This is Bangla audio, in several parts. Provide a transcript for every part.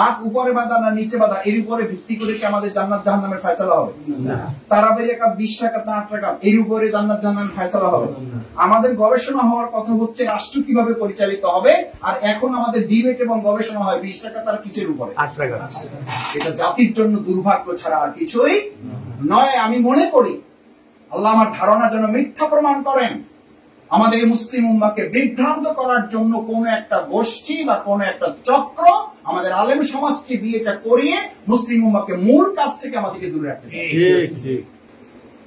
হাত উপরে বাঁধা না নিচে বাঁধা এর উপরে ভিত্তি করে কি আমাদের জান্নাত জাহান্নামের ফয়সালা হবে? তারাবির রাকাত 20 রাকাত না 8 রাকাত এর উপরে জান্নাত জাহান্নামের ফয়সালা হবে? আমাদের গবেষণা হওয়ার কথা হচ্ছে রাষ্ট্র কিভাবে পরিচালিত হবে, আর এখন আমাদের ডিবেট এবং গবেষণা হয় 20 রাকাত আর কিসের উপরে? 8 রাকাত। এটা জাতির জন্য দুর্ভাগ্য ছাড়া আর কিছুই নয়। আমি মনে করি আল্লাহ আমার ধারণা যেন মিথ্যা প্রমাণ করেন। আমাদের মুসলিম উম্মাহকে বিভ্রান্ত করার জন্য কোন একটা গোষ্ঠী বা কোন একটা চক্র আমাদের আলেম সমাজকে দিয়ে এটা করিয়ে মুসলিম উম্মাহকে মূল কাজ থেকে আমাদেরকে দূরে রাখতে চায়। ঠিক ঠিক।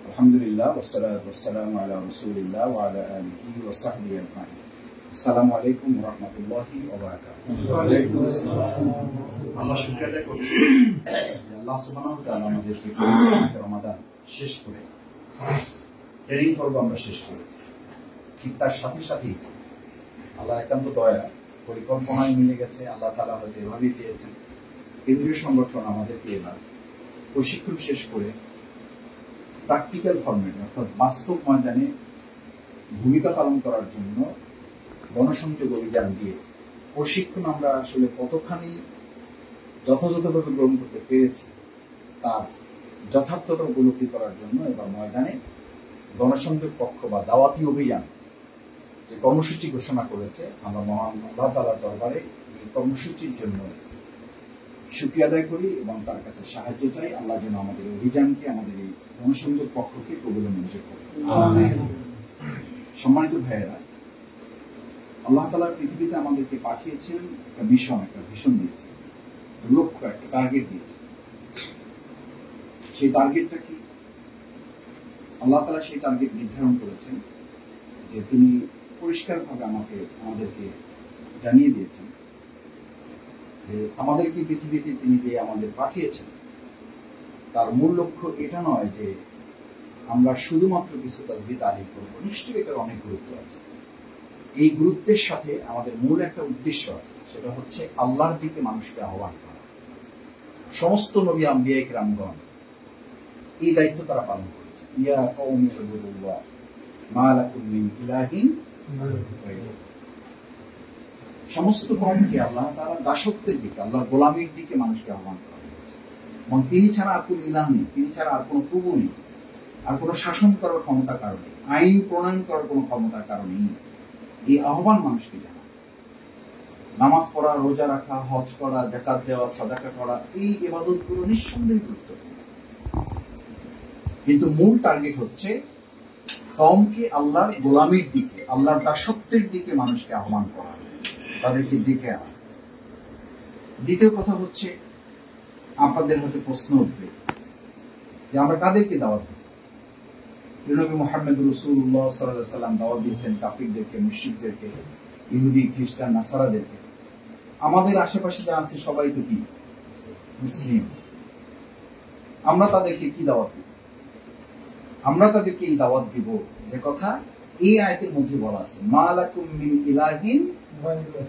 আলহামদুলিল্লাহ ওয়াসসালাতু ওয়াসসালামু আলা রাসূলিল্লাহ ওয়া আলা আলিহি ওয়া সাহবিহি আজমাইন। আসসালামু আলাইকুম ওয়া রাহমাতুল্লাহি ওয়া বারাকাতুহু। ওয়া আলাইকুম আসসালাম। আল্লাহ শুকরিয়া আদায় করছি আল্লাহ সুবহানাহু ওয়া তাআলা আমাদেরকে রমাদান শেষ করে ট্রেনিং পর্ব আমরা শেষ করেছি। ঠিক তার সাথে সাথে আল্লাহ একান্ত দয়া পরিকল্পনায় মিলে গেছে। আল্লাহ তাআলা হয়তো এভাবেই চেয়েছেন কেন্দ্রীয় সংগঠন আমাদেরকে এবার প্রশিক্ষণ শেষ করে প্র্যাকটিক্যাল ফরম্যাটে অর্থাৎ বাস্তব ময়দানে ভূমিকা পালন করার জন্য গণসংযোগ অভিযান দিয়ে প্রশিক্ষণ আমরা আসলে কতখানি যথাযথভাবে গ্রহণ করতে পেরেছি তার যথার্থতা উপলব্ধি করার জন্য এবার ময়দানে গণসংযোগ পক্ষ বা দাওয়াতি অভিযান যে কর্মসূচি ঘোষণা করেছে, আমরা মহান আল্লাহ তাআলার দরবারে এই কর্মসূচির জন্য শুকরিয়া আদায় করি এবং তার কাছে সাহায্য চাই। আল্লাহ যেন আমাদের অভিযানকে, আমাদের এই গণসংযোগ পক্ষকে কবুল মঞ্জুর করে। সম্মানিত ভাইয়েরা, আল্লাহ তাআলা পৃথিবীতে আমাদেরকে পাঠিয়েছেন একটা মিশন, একটা ভিশন দিয়েছেন, লক্ষ্য, একটা টার্গেট দিয়েছেন। সেই টার্গেটটা কি? আল্লাহ তাআলা সেই টার্গেট নির্ধারণ করেছেন যে তিনি পরিষ্কারভাবে আমাদেরকে জানিয়ে দিয়েছেন যে আমাদেরকে পৃথিবীতে তিনি যে আমাদের পাঠিয়েছেন তার মূল লক্ষ্য এটা নয় যে আমরা শুধুমাত্র কিছু তাসবিহ তাহলিল করব। নিশ্চয়ই এটার অনেক গুরুত্ব আছে। এই গুরুত্বের সাথে আমাদের মূল একটা উদ্দেশ্য আছে, সেটা হচ্ছে আল্লাহর দিকে মানুষকে আহ্বান করা। সমস্ত নবী আম্বিয়া কিরামগণ এই দায়িত্ব তারা পালন করেছে। ইয়া কওমি ইবুদুল্লাহ মা লাকুম মিন ইলাহিন গায়রুহু। সমস্ত কওমকে আল্লাহ তাআলা দাসত্বের দিকে, আল্লাহর গোলামীর দিকে মানুষকে আহ্বান করা হয়েছে। এবং তিনি ছাড়া আর কোনো ইলাহ নেই, তিনি ছাড়া আর কোনো প্রভু নেই, আর কোনো শাসন করার ক্ষমতা কারো নেই, আইন প্রণয়ন করার কোনো ক্ষমতার কারো নেই। এই আহ্বান মানুষকে জানা, নামাজ পড়া, রোজা রাখা, হজ করা, যাকাত দেওয়া, সাদাকা করা, এই ইবাদতগুলো নিঃসন্দেহে গুরুত্বপূর্ণ। কিন্তু মূল টার্গেট হচ্ছে কওমকে আল্লাহর গোলামীর দিকে, আল্লাহর দাসত্বের দিকে মানুষকে আহ্বান করা, তাদেরকে ডেকে আনা। দ্বিতীয় কথা হচ্ছে, আপনাদের হয়তো প্রশ্ন উঠবে যে আমরা কাদেরকে দাওয়াত দেব? নবী মুহাম্মদ রাসূলুল্লাহ সাল্লাল্লাহু আলাইহি ওয়াসাল্লাম দাওয়াত দিয়েছেন কাফিরদেরকে, মুশরিকদেরকে, ইহুদি, খ্রিস্টান, নাসারাদেরকে। আমাদের আশেপাশে যা আছে সবাই তো কি মুসলিম। আমরা তাদেরকে কি দাওয়াত দিব? আমরা তাদেরকে এই দাওয়াত দিব যে কথা এই আয়াতের মধ্যে বলা আছে, মা লাকুম মিন ইলাহিন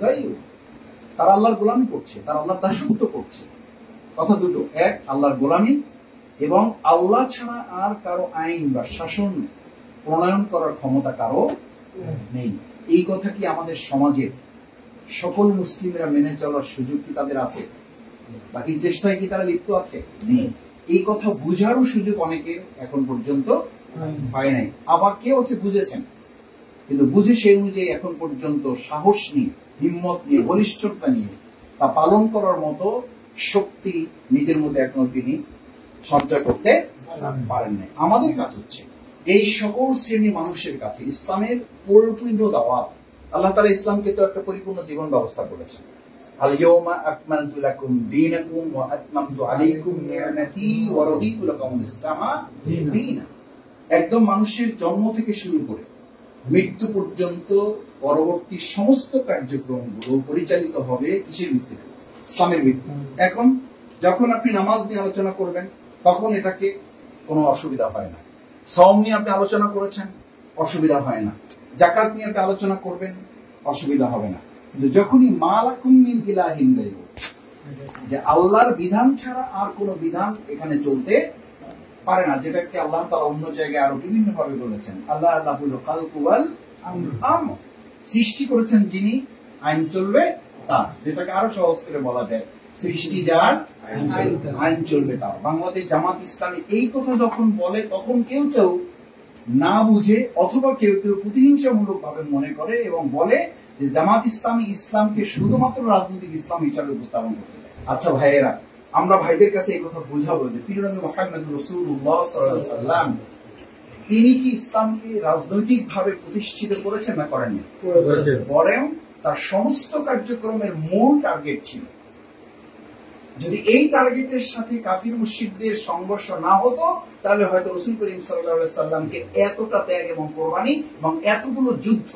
গায়রুহু। তারা আল্লাহর গোলামি করছে, তারা আল্লাহর দাসত্ব করছে। কথা দুটো, এক আল্লাহর গোলামি এবং আল্লাহ ছাড়া আর কারো আইন বা শাসন প্রণয়ন করার ক্ষমতা কারো নেই। এই কথা কি আমাদের সমাজের সকল মুসলিমরা মেনে চলার সুযোগ কি তাদের আছে? বা এই চেষ্টায় কি তারা লিপ্ত আছে? নেই। এই কথা বুঝারও সুযোগ অনেকের এখন পর্যন্ত হয় নাই। আবার কেউ হচ্ছে বুঝেছেন, কিন্তু বুঝে সেই অনুযায়ী এখন পর্যন্ত সাহস নিয়ে, হিম্মত নিয়ে, বলিষ্ঠতা নিয়ে তা পালন করার মতো শক্তি নিজের মধ্যে এখনো তিনি সঞ্চয় করতে পারেন নাই। আমাদের কাজ হচ্ছে এই সকল শ্রেণী মানুষের কাছে ইসলামের পরিপূর্ণ দাওয়াত। আল্লাহ তাআলা ইসলামকে তো একটা পরিপূর্ণ জীবন ব্যবস্থা করেছেন। আল ইয়াউমা আকমালতু লাকুম দীনাকুম ওয়া আতমামতু আলাইকুম নি'মাতি ওয়া রাদিতু লাকুমুল ইসলামা দীনা। একদম মানুষের জন্ম থেকে শুরু করে মৃত্যু পর্যন্ত পরবর্তী সমস্ত কার্যক্রমগুলো পরিচালিত হবে কিসের ভিত্তিতে? ইসলামের ভিত্তিতে। এখন যখন আপনি নামাজ নিয়ে আলোচনা করবেন তখন এটাকে কোনো অসুবিধা হয় না। সাওম নিয়ে আপনি আলোচনা করেছেন, অসুবিধা হয় না। যাকাত নিয়ে আপনি আলোচনা করবেন, অসুবিধা হবে না। কিন্তু যখনই মা লাকুম মিন ইলাহিন গায়রুহু, যে আল্লাহর বিধান ছাড়া আর কোনো বিধান এখানে চলতে পারে না, যেটাকে আল্লাহ তাআলা অন্য জায়গায় আরো বিভিন্ন ভাবে বলেছেন, আল্লাহ লাহুল খালকু ওয়াল আমর। সৃষ্টি করেছেন যিনি, আইন চলবে তার। যেটাকে আরো সহজ করে বলা যায় সৃষ্টি যার আইন চলবে তার। বাংলাদেশ জামাত ইসলামী এই কথা যখন বলে তখন কেউ কেউ না বুঝে অথবা কেউ কেউ প্রতিহিংসামূলক ভাবে মনে করে এবং বলে যে জামাত ইসলামী ইসলামকে শুধুমাত্র রাজনৈতিক ইসলাম হিসাবে উপস্থাপন করতে চায়। আচ্ছা ভাইয়েরা, আমরা ভাইদের কাছে এই কথা বুঝাবো যে প্রিয় নবী মুহাম্মদ রাসূলুল্লাহ সাল্লাল্লাহু আলাইহি ওয়াসাল্লাম তিনি কি ইসলামকে রাজনৈতিক ভাবে প্রতিষ্ঠিত করেছেন না করেননি? বরং তার সমস্ত কার্যক্রমের মূল টার্গেট ছিল, যদি এই টার্গেটের সাথে কাফির মুশরিকদের সংঘর্ষ না হতো তাহলে হয়তো রাসূল করিম সাল্লাল্লাহু আলাইহি সাল্লামকে এতটা ত্যাগ এবং কোরবানি এবং এতগুলো যুদ্ধ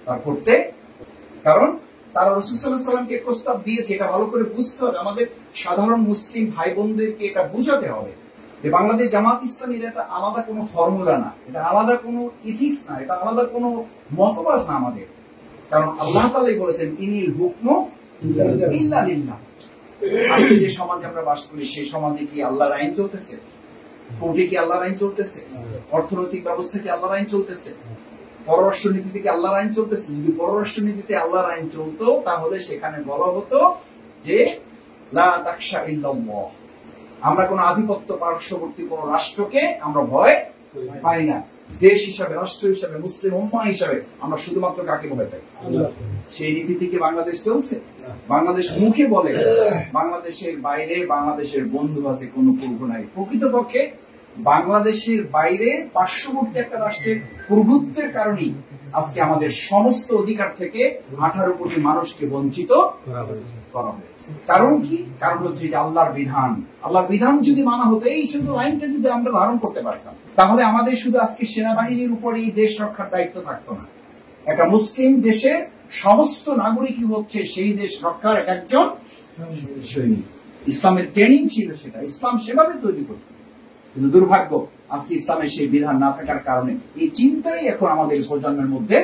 তার করতে, কারণ তারা রাসূল সাল্লাল্লাহু আলাইহি সাল্লামকে প্রস্তাব দিয়েছে। এটা ভালো করে বুঝতে হবে, আমাদের সাধারণ মুসলিম ভাই বোনদেরকে এটা বুঝাতে হবে যে বাংলাদেশ জামাত ইসলামীর এটা আলাদা কোনো ফর্মুলা না, এটা আলাদা কোনো ইথিক্স না, এটা আলাদা কোনো মতবাদ না আমাদের। কারণ আল্লাহ তাআলাই বলেছেন ইনিল হুকমু ইল্লা লিল্লাহ। আজকে যে সমাজে আমরা বাস করি সেই সমাজে কি আল্লাহর আইন চলতেছে? কোর্টে কি আল্লাহর আইন চলতেছে? অর্থনৈতিক ব্যবস্থা কি আল্লাহর আইন চলতেছে? পররাষ্ট্র নীতিতে কি আল্লাহর আইন চলতেছে? যদি পররাষ্ট্র নীতিতে আল্লাহর আইন চলতো তাহলে সেখানে বলা হতো যে লা তাখশা ইল্লাল্লাহ, আমরা কোন আধিপত্য পার্শ্ববর্তী কোন রাষ্ট্রকে আমরা ভয় পাই না। দেশ হিসাবে, রাষ্ট্র হিসাবে, মুসলিম উম্মাহ হিসাবে আমরা শুধুমাত্র কাকে ভয় পাই? সেই নীতি থেকে বাংলাদেশ চলছে। বাংলাদেশ মুখে বলে বাংলাদেশের বাইরে বাংলাদেশের বন্ধু আছে, কোনো পূর্ব নাই। প্রকৃতপক্ষে বাংলাদেশের বাইরে পার্শ্ববর্তী একটা রাষ্ট্রের প্রভুত্বের কারণেই আজকে আমাদের সমস্ত অধিকার থেকে 18 কোটি মানুষকে বঞ্চিত করা হয়েছে। কারণ কি? কারণ হচ্ছে যে আল্লাহর বিধান। আল্লাহর বিধান যদি মানা হতো, এই শুধু আইনটা যদি আমরা ধারণ করতে পারতাম, তাহলে আমাদের শুধু আজকে সেনাবাহিনীর উপরে এই দেশ রক্ষার দায়িত্ব থাকতো না। একটা মুসলিম দেশের সমস্ত নাগরিকই হচ্ছে সেই দেশ রক্ষার এক একজন সৈনিক। ইসলামের ট্রেনিং ছিল সেটা, ইসলাম সেভাবে তৈরি করত। কিন্তু দুর্ভাগ্য আজকে ইসলামের সেই বিধান না থাকার কারণে এই চিন্তাই এখন আমাদের প্রজন্মের মধ্যে,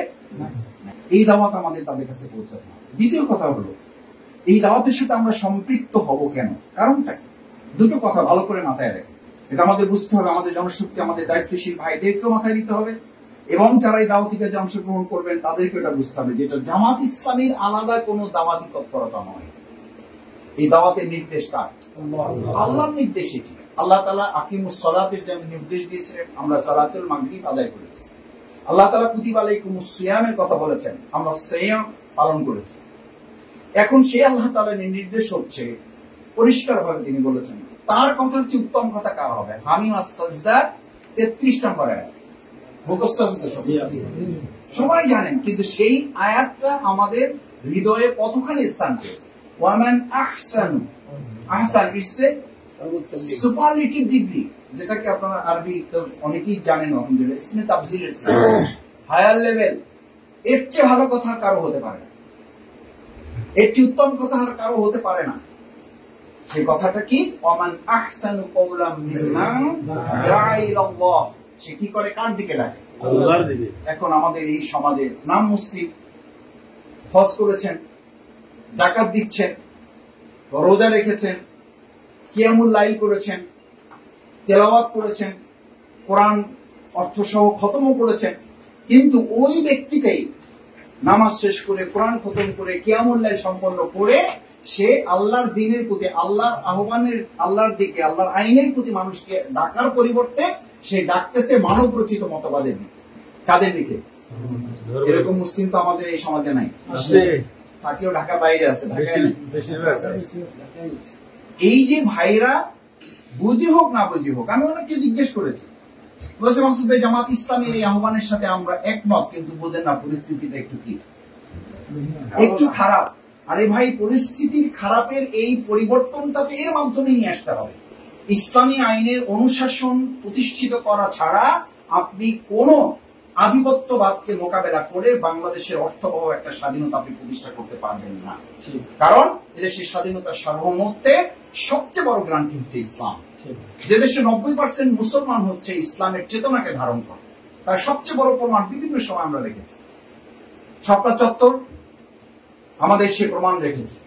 এই দাওয়াত আমাদের তাদের কাছে পৌঁছাতে হবে। দ্বিতীয় কথা হলো, এই দাওয়াতের সাথে আমরা সম্পৃক্ত হব কেন? কারণটা কি? দুটো কথা ভালো করে মাথায় রেখে এটা আমাদের বুঝতে হবে। আমাদের জনশক্তি, আমাদের দায়িত্বশীল ভাইদেরকেও মাথায় দিতে হবে এবং যারা এই দাওয়াতি কাজে অংশগ্রহণ করবেন তাদেরকে এটা বুঝতে হবে যেটা জামাত ইসলামীর আলাদা কোনো দাওয়াতি তৎপরতা নয়। এই দাওয়াতের নির্দেশ কার? আল্লাহর নির্দেশ। এটি আল্লাহ তাআলা আকিমুস সালাতের যে নির্দেশ দিয়েছিলেন, আমরা সালাতুল মাগরিব আদায় করেছি। আল্লাহ তাআলা কুতিবা আলাইকুমুস সিয়ামের কথা বলেছেন, আমরা সিয়াম পালন করেছি। এখন সেই আল্লাহ তাআলার নির্দেশ হচ্ছে পরিষ্কারভাবে তিনি বলেছেন, তার কথার চেয়ে উত্তম কথা কার হবে? হামিম আস-সাজদা 33 নম্বর আয়াত মুখস্থ আছে তো সবাই জানেন, কিন্তু সেই আয়াতটা আমাদের হৃদয়ে কতখানি স্থান পেয়েছে? ওয়ামান আহসানু, আহসান ইসে সুপারলেটিভ ডিগ্রি, যেটাকে আপনারা আরবি তো অনেকেই জানেন, আলহামদুলিল্লাহ ইসমে তাফজিলের হায়ার লেভেল। এর চেয়ে ভালো কথা কারো হতে পারে না, এর চেয়ে উত্তম কথা আর কারো হতে পারে না। সেই কথাটা কি? ওয়ামান আহসানু কওলাম মিম্মান দাআ ইলাল্লাহ। সে কি করে? কার দিকে ডাকে? আল্লাহর দিকে। এখন আমাদের এই সমাজে নাম মুসলিম, হজ করেছেন, যাকাত দিচ্ছেন, রোজা রেখেছেন, কিয়ামুল লাইল করেছেন, তেলাওয়াত করেছেন, কোরআন অর্থসহ খতমও করেছেন, কিন্তু ওই ব্যক্তিটাই নামাজ শেষ করে, কোরআন খতম করে, কিয়ামুল লাইল সম্পন্ন করে সে আল্লাহর দ্বীনের প্রতি, আল্লাহর আহ্বানের, আল্লাহর দিকে, আল্লাহর আইনের প্রতি মানুষকে ডাকার পরিবর্তে সে ডাকতেছে মানব রচিত মতবাদের দিকে। কাদের দিকে? এরকম মুসলিম তো আমাদের এই সমাজে নাই, তাকেও ঢাকা বাইরে আছে, এই যে ভাইরা বুঝে হোক না বুঝে হোক, আমি অনেককে জিজ্ঞেস করেছি, বলেছে মাসুদ ভাই জামাত ইসলামীর এই আহ্বানের সাথে আমরা একমত, কিন্তু বুঝেন না পরিস্থিতিটা একটু কি, একটু খারাপ। আরে ভাই, পরিস্থিতির খারাপের এই পরিবর্তনটা তো এর মাধ্যমে নিয়ে আসতে হবে। ইসলামী আইনের অনুশাসন প্রতিষ্ঠিত করা ছাড়া আপনি কোন আধিপত্যবাদকে মোকাবেলা করে বাংলাদেশের অর্থবহ একটা স্বাধীনতা আপনি প্রতিষ্ঠা করতে পারবেন না। কারণ এদেশের স্বাধীনতার সার্বভৌমত্বের সবচেয়ে বড় গ্রান্টি হচ্ছে ইসলাম। যে দেশে 90% মুসলমান হচ্ছে ইসলামের চেতনাকে ধারণ করে, তার সবচেয়ে বড় প্রমাণ বিভিন্ন সময় আমরা দেখেছি। শাপলা চত্বর আমাদের সে প্রমাণ রেখেছে।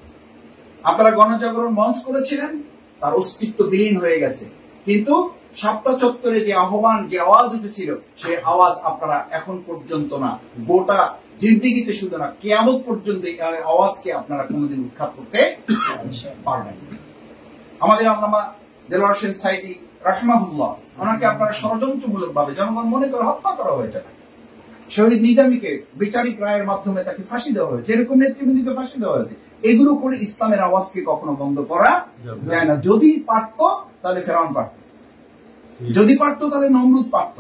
আপনারা গণজাগরণ মঞ্চ করেছিলেন, তার অস্তিত্ব বিলীন হয়ে গেছে, কিন্তু শাপলা চত্বরে যে আহ্বান, যে আওয়াজ উঠেছিল, সেই আওয়াজ আপনারা এখন পর্যন্ত না, গোটা জিন্দেগিতে শুধু না, কিয়ামত পর্যন্ত এই আওয়াজকে আপনারা কোনোদিন উৎখাত করতে পারবেন না। আমাদের আল্লামা দেলোয়ার হোসেন সাইদি রাহমাহুল্লাহ, ওনাকে আপনারা ষড়যন্ত্রমূলক ভাবে জনগণ মনে করে হত্যা করা হয়েছে। শহীদ নিজামীকে বিচারিক রায়ের মাধ্যমে তাকে ফাঁসি দেওয়া হয়েছে, এরকম নেতৃবৃন্দকে ফাঁসি দেওয়া হয়েছে। এগুলো করে ইসলামের আওয়াজকে কখনো বন্ধ করা যায় না। যদি পারত তাহলে ফেরাউন পারত, যদি পারত তাহলে নমরুদ পারত।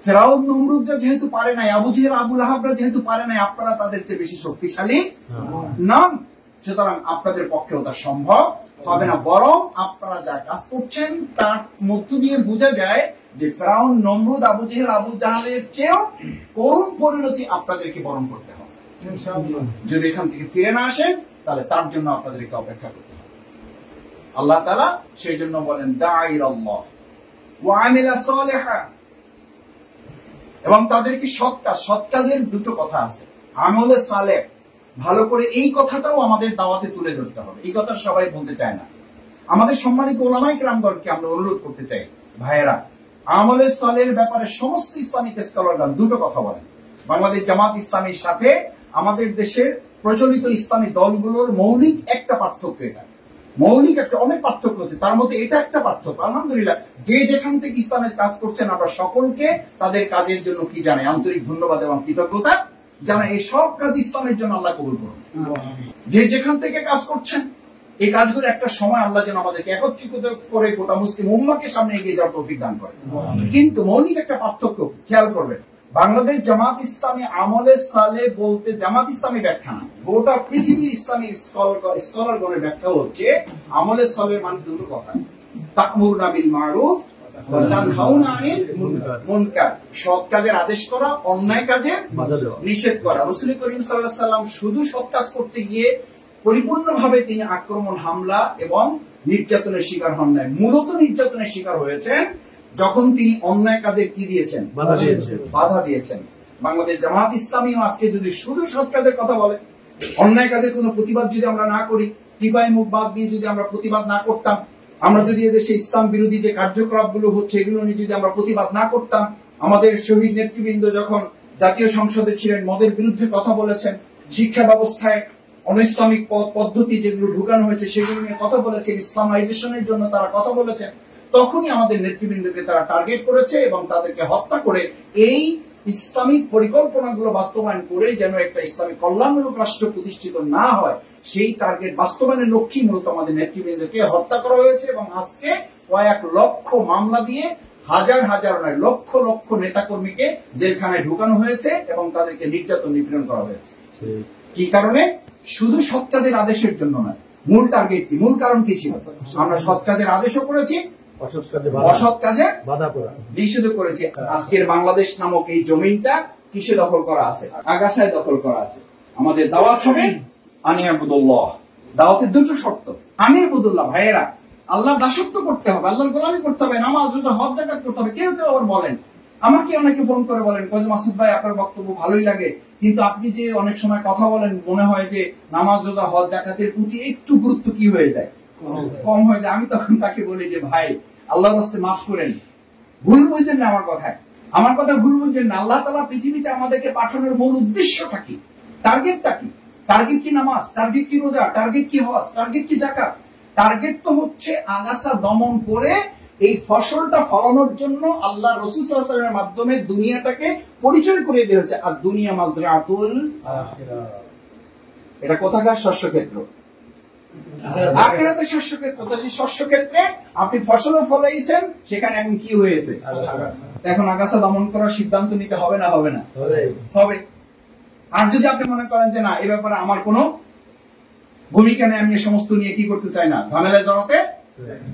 ফেরাউন নমরুদরা যেহেতু পারে নাই, আবু জেহেল আবু লাহাবরা যেহেতু পারে নাই, আপনারা তাদের চেয়ে বেশি শক্তিশালী নন, সুতরাং আপনাদের পক্ষেও তা সম্ভব হবে না। বরং আপনারা যা কাজ করছেন তার মধ্য দিয়ে বোঝা যায় যে ফেরাউন নমরুদ আবু জেহেল আবু জাহালের চেয়েও করুণ পরিণতি আপনাদেরকে বরণ করতে হবে। যদি এখান থেকে ফিরে না আসেন তাহলে তার জন্য আপনাদেরকে অপেক্ষা করতে হবে। আল্লাহ তাআলা সেই জন্য বলেন দাঈরাল্লাহ ওয়া আমিলা সালিহা, এবং তাদেরকে সৎ কাজের দুটো কথা আছে, আমলে সালেহ, ভালো করে এই কথাটাও আমাদের দাওয়াতে তুলে ধরতে হবে। এই কথা সবাই বলতে চায় না। আমাদের সম্মানিত ওলামায়ে কেরামগণকে আমরা অনুরোধ করতে চাই, ভাইয়েরা, আমলে সালেহের ব্যাপারে সমস্ত ইসলামিক স্কলারগণ দুটো কথা বলেন। বাংলাদেশ জামাত ইসলামীর সাথে আমাদের দেশের প্রচলিত ইসলামী দলগুলোর মৌলিক একটা পার্থক্য, এটা মৌলিক একটা, অনেক পার্থক্য আছে, তার মধ্যে এটা একটা পার্থক্য। আলহামদুলিল্লাহ, যে যেখান থেকে ইসলামের কাজ করছেন আমরা সকলকে তাদের কাজের জন্য কি জানাই, আন্তরিক ধন্যবাদ এবং কৃতজ্ঞতা জানাই। এই সব কাজ ইসলামের জন্য আল্লাহ কবুল করুন। যে যেখান থেকে কাজ করছেন এই কাজগুলো একটা সময় আল্লাহ যেন আমাদেরকে একত্রিত করে গোটা মুসলিম উম্মাহকে সামনে এগিয়ে যাওয়ার তৌফিক দান করে। কিন্তু মৌলিক একটা পার্থক্য খেয়াল করবেন, বাংলাদেশ জামাত ইসলামী আমলে সালে বলতে জামাত ইসলামী ব্যাখ্যা না, গোটা পৃথিবীর ইসলামী স্কলারগণের ব্যাখ্যা হচ্ছে আমলে সালের মানে দুটো কথা, তা'মুরুনা বিল মারুফ ওয়া তানহাউনা আনিল মুনকার, সৎ কাজের আদেশ করা, অন্যায় কাজে নিষেধ করা। রাসূল করিম সাল্লাল্লাহু আলাইহি ওয়াসাল্লাম শুধু সৎ কাজ করতে গিয়ে পরিপূর্ণভাবে তিনি আক্রমণ, হামলা এবং নির্যাতনের শিকার হন নাই। মূলত নির্যাতনের শিকার হয়েছেন যখন তিনি অন্যায় কাজে কি দিয়েছেন, বাধা দিয়েছেন। বাংলাদেশ জামাত ইসলামীও আজকে যদি শুধু সৎ কাজের কথা বলে, অন্যায় কাজের কোনো প্রতিবাদ যদি আমরা না করি, টিপাই মুখ বাদ দিয়ে যদি আমরা প্রতিবাদ না করতাম, আমরা যদি এদেশে ইসলাম বিরোধী যে কার্যকলাপগুলো হচ্ছে এগুলো নিয়ে যদি আমরা প্রতিবাদ না করতাম, আমাদের শহীদ নেতৃবৃন্দ যখন জাতীয় সংসদে ছিলেন মদের বিরুদ্ধে কথা বলেছেন, শিক্ষা ব্যবস্থায় অনইসলামিক পদ্ধতি যেগুলো ঢুকানো হয়েছে সেগুলো নিয়ে কথা বলেছেন, ইসলামাইজেশনের জন্য তারা কথা বলেছেন, তখনই আমাদের নেতৃবৃন্দকে তারা টার্গেট করেছে এবং তাদেরকে হত্যা করে এই ইসলামিক পরিকল্পনাগুলো বাস্তবায়ন করে যেন একটা ইসলামিক কল্যাণমূলক রাষ্ট্র প্রতিষ্ঠিত না হয়, সেই টার্গেট বাস্তবায়নের লক্ষ্যে মূলত আমাদের নেতৃবৃন্দকে হত্যা করা হয়েছে। এবং আজকে কয়েক লক্ষ মামলা দিয়ে হাজার হাজার নয় লক্ষ লক্ষ নেতাকর্মীকে জেলখানায় ঢুকানো হয়েছে এবং তাদেরকে নির্যাতন নিপীড়ন করা হয়েছে। কি কারণে? শুধু সৎ কাজের আদেশের জন্য নয়। মূল টার্গেট কি, মূল কারণ কি ছিল? আমরা সৎ কাজের আদেশও করেছি, অসৎ কাজে নিষেধ করেছি। আজকের বাংলাদেশ নামক এই জমিনটা কিসে দখল করা আছে? আগাছায় দখল করা আছে। আমাদের দাওয়াত হবে আনিয়াবুদুল্লাহ। দাওয়াতের দুটো শর্ত, আনিয়াবুদুল্লাহ, ভাইয়েরা, আল্লাহর দাসত্ব করতে হবে, আল্লাহর গোলামি করতে হবে, নামাজ রোজা হজ যাকাত করতে হবে। কেউ কেউ আবার বলেন, আমাকে অনেকে ফোন করে বলেন, মাসুদ ভাই আপনার বক্তব্য ভালোই লাগে, কিন্তু আপনি যে অনেক সময় কথা বলেন মনে হয় যে নামাজ রোজা হজ যাকাতের প্রতি একটু গুরুত্ব কি হয়ে যায়, কম হয়ে যায়। আমি তখন তাকে বলি যে ভাই, আল্লাহর রাস্তে মাফ করেন, ভুল বুঝছেন না আমার কথায়, আমার কথা ভুল বুঝছেন না। আল্লাহ তাআলা পৃথিবীতে আমাদেরকে পাঠানোর মূল উদ্দেশ্যটা কি, টার্গেটটা কি? টার্গেট কি নামাজ, টার্গেট কি রোজা, টার্গেট কি হজ, টার্গেট কি যাকাত? টার্গেট তো হচ্ছে আগাছা দমন করে এই ফসলটা ফলানোর জন্য আল্লাহ রাসূল সাল্লাল্লাহু আলাইহি ওয়াসাল্লামের মাধ্যমে দুনিয়াটাকে পরিচয় করিয়ে দিয়েছে। আর দুনিয়া মাজরাতুল আখিরাহ, এটা কোথাকার শস্যক্ষেত্র? আখিরাতের শস্যক্ষেত্র। তো সেই শস্যক্ষেত্রে আপনি ফসলও ফলাইছেন, সেখানে এখন কি হয়েছে? এখন আগাছা দমন করার সিদ্ধান্ত নিতে হবে না হবে না? হবে। আর যদি আপনি মনে করেন যে না, এই ব্যাপারে আমার কোনো ভূমিকা নেই, আমি এই সমস্ত নিয়ে কি করতে চাই না, ঝামেলায় জড়াতে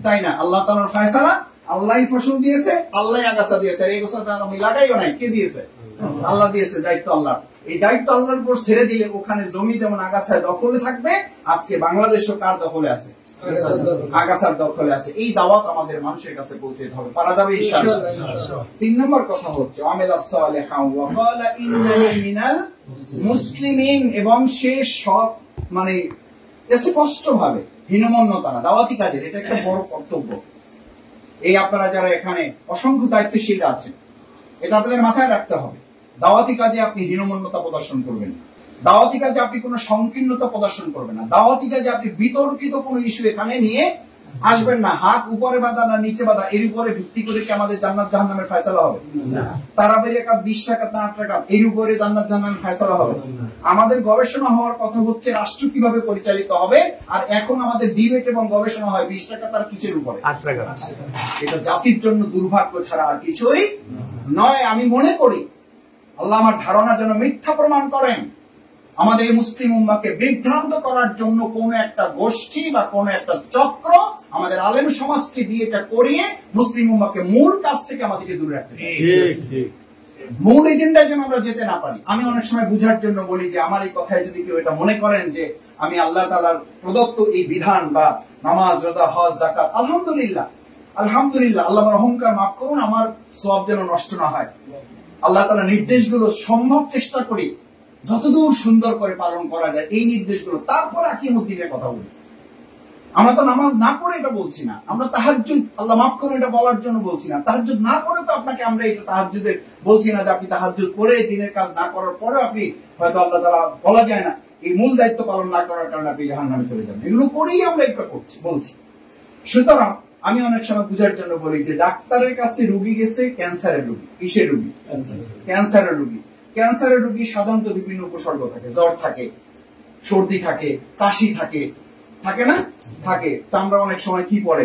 চাই না, আল্লাহ তাআলার ফয়সালা, আল্লাহই ফসল দিয়েছে, আল্লাহই আগাছা দিয়েছে, এই গোছাতে আমি লাগাইও নাই, কে দিয়েছে? আল্লাহ দিয়েছে। দায়িত্ব আল্লাহ। এই দায়িত্ব আল্লাহর উপর ছেড়ে দিলে ওখানে জমি যেমন আগাছায় দখলে থাকবে, আজকে বাংলাদেশও কার দখলে আছে? আগাছার দখলে আছে। এই দাওয়াত আমাদের মানুষের কাছে পৌঁছে হবে, পারা যাবে ইনশাআল্লাহ। 3 নম্বর কথা হচ্ছে আমিলাস সালিহা ওয়া ক্বালা ইন্নানি মিনাল মুসলিমিন, এবং সে সৎ, মানে স্পষ্ট ভাবে হীনমন্যতা না, দাওয়াতি কাজের এটা একটা বড় কর্তব্য। এই আপনারা যারা এখানে অসংখ্য দায়িত্বশীল আছেন, এটা আপনাদের মাথায় রাখতে হবে। দাওয়াতি কাজে আপনি হীনমন্যতা প্রদর্শন করবেন না, দাওয়াতি কাজে আপনি কোনো সংকীর্ণতা প্রদর্শন করবেন না, দাওয়াতি কাজে আপনি বিতর্কিত কোনো ইস্যু এখানে নিয়ে আসবেন না। হাত উপরে বাঁধা না নিচে বাঁধা এর উপরে ভিত্তি করে কি আমাদের জান্নাত জাহান্নামের ফয়সালা হবে? তারাবির রাকাত 20 রাকাত না 8 রাকাত এর উপরে জান্নাত জাহান্নামের ফয়সালা হবে? আমাদের গবেষণা হওয়ার কথা হচ্ছে রাষ্ট্র কিভাবে পরিচালিত হবে, আর এখন আমাদের ডিবেট এবং গবেষণা হয় 20 রাকাত আর কিসের উপরে? 8 রাকাত। এটা জাতির জন্য দুর্ভাগ্য ছাড়া আর কিছুই নয়। আমি মনে করি আল্লাহ আমার ধারণা যেন মিথ্যা প্রমাণ করেন, আমাদের মুসলিম উম্মাহকে বিভ্রান্ত করার জন্য কোন একটা গোষ্ঠী বা কোন একটা চক্র আমাদের আলেম সমাজকে দিয়ে এটা করিয়ে মুসলিম উম্মাহকে মূল কাজ থেকে আমাদেরকে দূরে রাখতে চায়। মূল এজেন্ডায় যেন আমরা যেতে না পারি। আমি অনেক সময় বুঝার জন্য বলি যে আমার এই কথায় যদি কেউ এটা মনে করেন যে আমি আল্লাহ তাআলার প্রদত্ত এই বিধান বা নামাজ, রোজা, হজ, যাকাত, আলহামদুলিল্লাহ আলহামদুলিল্লাহ, আল্লাহ আমার অহংকার মাফ করুন, আমার সওয়াব যেন নষ্ট না হয়। আল্লাহ তাআলার নির্দেশগুলো সম্ভব চেষ্টা করি যতদূর সুন্দর করে পালন করা যায় এই নির্দেশগুলো। তারপর আকিমুদ্দিনের কথা বলি। আমরা তো নামাজ না পড়ে এটা বলছি না, আমরা তাহাজ্জুদ আল্লাহ মাফ করুন এটা বলার জন্য বলছি না, তাহাজ্জুদ না পড়ে তো আপনাকে আমরা এটা তাহাজ্জুদের বলছি না যে আপনি তাহাজ্জুদ পড়ে দিনের কাজ না করার পরে আপনি হয়তো আল্লাহ তাআলা বলা যায় না এই মূল দায়িত্ব পালন না করার কারণে আপনি জাহান্নামে চলে যাবেন। এগুলো করেই আমরা এটা করছি বলছি। সুতরাং আমি অনেক সময় বুঝার জন্য বলি যে ডাক্তারের কাছে রোগী গেছে ক্যান্সারের রোগী। কিসের রোগী? ক্যান্সারের রোগী। ক্যান্সারের রোগী সাধারণত বিভিন্ন উপসর্গ থাকে, জ্বর থাকে, সর্দি থাকে, কাশি থাকে, থাকে না? থাকে। চামড়া অনেক সময় কি পড়ে?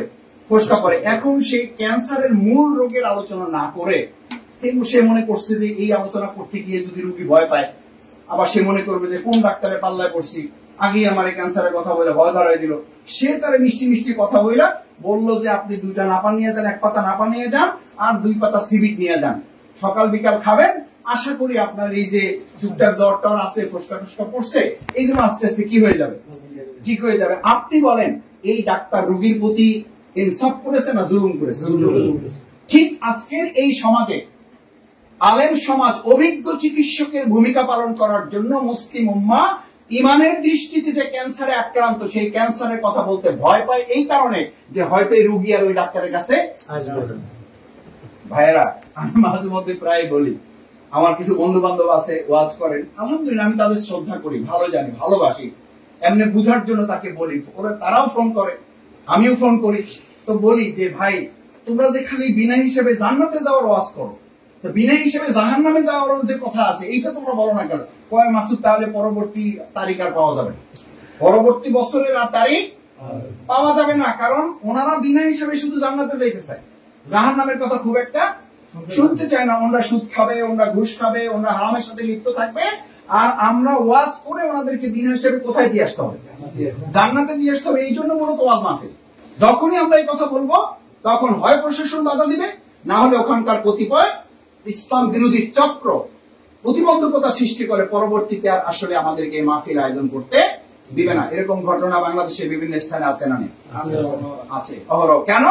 ফোসকা পড়ে। এখন সে ক্যান্সারের মূল রোগের আলোচনা না করে সে মনে করছে যে এই আলোচনা করতে গিয়ে যদি রোগী ভয় পায়, আবার সে মনে করবে যে কোন ডাক্তারের পাল্লায় পড়ছি, আগেই আমার এই ক্যান্সারের কথা বলে ভয় ধরাই দিল। সে তার মিষ্টি মিষ্টি কথা বইলা বললো যে আপনি 2টা নাপা নিয়ে যান, 1 পাতা নাপা নিয়ে যান আর 2 পাতা সিবিট নিয়ে যান, সকাল বিকাল খাবেন। আশা করি আপনার এই যে টুকটাক জ্বর টর আছে, ফোসকা টুসকা পড়ছে, এগুলো আস্তে আস্তে কি হয়ে যাবে? ঠিক হয়ে যাবে। আপনি বলেন এই ডাক্তার রোগীর প্রতি ইনসাফ করেছে না জুলুম করেছে? ঠিক আজকের এই সমাজে আলেম সমাজ অভিজ্ঞ চিকিৎসকের ভূমিকা পালন করার জন্য মুসলিম উম্মাহ ইমানের দৃষ্টিতে যে ক্যান্সারে আক্রান্ত সেই ক্যান্সারের কথা বলতে ভয় পায় এই কারণে যে হয়তো এই রোগী আর ওই ডাক্তারের কাছে আসবে না। ভাইয়েরা, আমি মাঝে মধ্যে প্রায় বলি, আমার কিছু বন্ধু বান্ধব আছে ওয়াজ করেন, আলহামদুলিল্লাহ আমি তাদের শ্রদ্ধা করি, ভালো জানি, ভালোবাসি, এমনি বুঝার জন্য তাকে বলি, তারাও ফোন করে, আমিও ফোন করি, তো বলি যে ভাই তোমরা যে খালি বিনা হিসেবে জান্নাতে যাওয়ার ওয়াজ করো, তো বিনা হিসেবে জাহান্নামে যাওয়ার যে কথা আছে এইটা তোমরা বলো না কেন? কয় মাসুদ তাহলে পরবর্তী তারিখ আর পাওয়া যাবে, পরবর্তী বছরের আর তারিখ পাওয়া যাবে না, কারণ ওনারা বিনা হিসেবে শুধু জান্নাতে যাইতে চায়, জাহান্নামের কথা খুব একটা শুনতে চায় না। ওনারা সুদ খাবে, ওনারা ঘুষ খাবে, ওনারা হারামের সাথে লিপ্ত থাকবে, আর আমরা ওয়াজ করে ওনাদেরকে বিনা হিসেবে কোথায় দিয়ে আসতে হবে? জান্নাতে দিয়ে আসতে হবে। এই জন্য মূলত ওয়াজ মাহফিল। যখনই আমরা এই কথা বলবো তখন হয় প্রশাসন বাধা দিবে, না হলে ওখানকার কতিপয় ইসলাম বিরোধী চক্র প্রতিবন্ধকতা সৃষ্টি করে পরবর্তীতে আর আসলে আমাদেরকে মাহফিল আয়োজন করতে দিবে না। এরকম ঘটনা বাংলাদেশের বিভিন্ন স্থানে আছে না? আছে অহরহ। কেন?